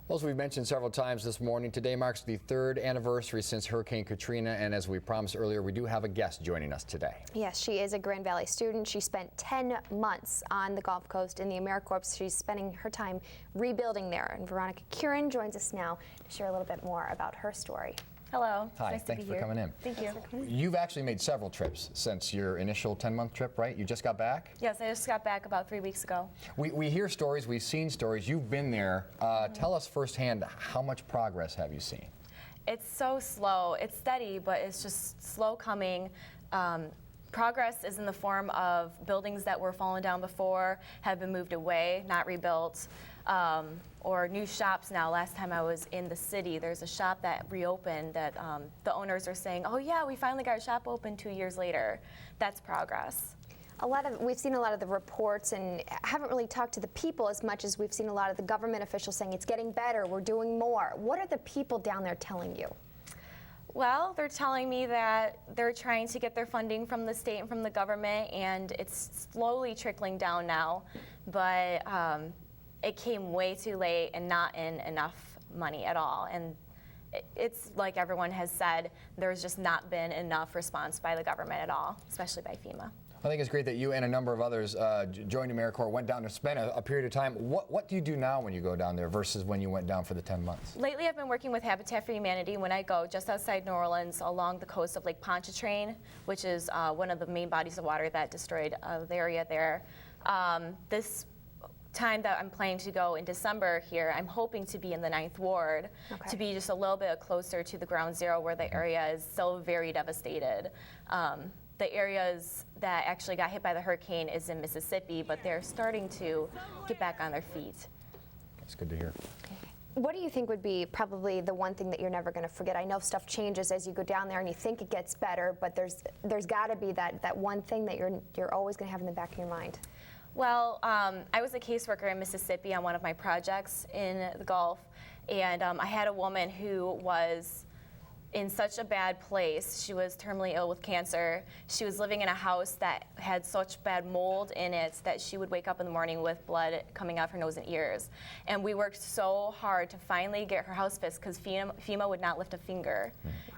Well, as we've mentioned several times this morning, today marks the 3rd anniversary since Hurricane Katrina, and as we promised earlier, we do have a guest joining us today. Yes, she is a Grand Valley student. She spent 10 months on the Gulf Coast in the AmeriCorps. She's spending her time rebuilding there, and Veronica Kirin joins us now to share a little bit more about her story. Hello. Hi, nice thanks to be for here. coming in. Thank you. You've actually made several trips since your initial 10-month trip, right? You just got back? Yes, I just got back about 3 weeks ago. We hear stories, we've seen stories, you've been there. Tell us firsthand, how much progress have you seen? It's so slow. It's steady, but it's just slow coming. Progress is in the form of buildings that were fallen down before, have been moved away, not rebuilt, or new shops now. Last time I was in the city, there's a shop that reopened that the owners are saying, oh yeah, we finally got our shop open 2 years later. That's progress. We've seen a lot of the reports and haven't really talked to the people as much as we've seen a lot of the government officials saying it's getting better, we're doing more. What are the people down there telling you? Well, they're telling me that they're trying to get their funding from the state and from the government, and it's slowly trickling down now, but it came way too late and not in enough money at all. And it's like everyone has said, there's just not been enough response by the government at all, especially by FEMA. I think it's great that you and a number of others joined AmeriCorps, went down to spend a period of time. What do you do now when you go down there versus when you went down for the 10 months? Lately I've been working with Habitat for Humanity when I go just outside New Orleans along the coast of Lake Pontchartrain, which is one of the main bodies of water that destroyed the area there. This time that I'm planning to go in December here, I'm hoping to be in the 9th Ward, to be just a little bit closer to the ground zero where the area is so very devastated. The areas that actually got hit by the hurricane is in Mississippi, but they're starting to get back on their feet. That's good to hear. What do you think would be probably the one thing that you're never going to forget? I know stuff changes as you go down there and you think it gets better, but there's got to be that one thing that you're always going to have in the back of your mind. Well, I was a caseworker in Mississippi on one of my projects in the Gulf, and I had a woman who was in such a bad place. She was terminally ill with cancer. She was living in a house that had such bad mold in it that she would wake up in the morning with blood coming out her nose and ears. And we worked so hard to finally get her house fixed because FEMA would not lift a finger.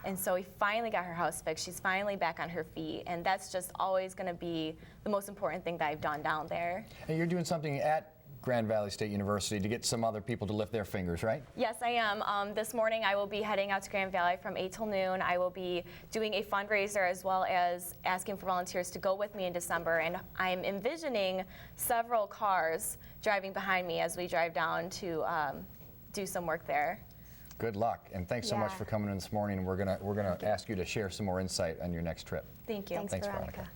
And so we finally got her house fixed. She's finally back on her feet. And that's just always going to be the most important thing that I've done down there. And you're doing something at Grand Valley State University to get some other people to lift their fingers, right? Yes, I am. This morning I will be heading out to Grand Valley from 8 till noon. I will be doing a fundraiser as well as asking for volunteers to go with me in December. And I'm envisioning several cars driving behind me as we drive down to do some work there. Good luck, and thanks so much for coming in this morning. We're gonna ask you to share some more insight on your next trip. Thank you. Thanks, Veronica.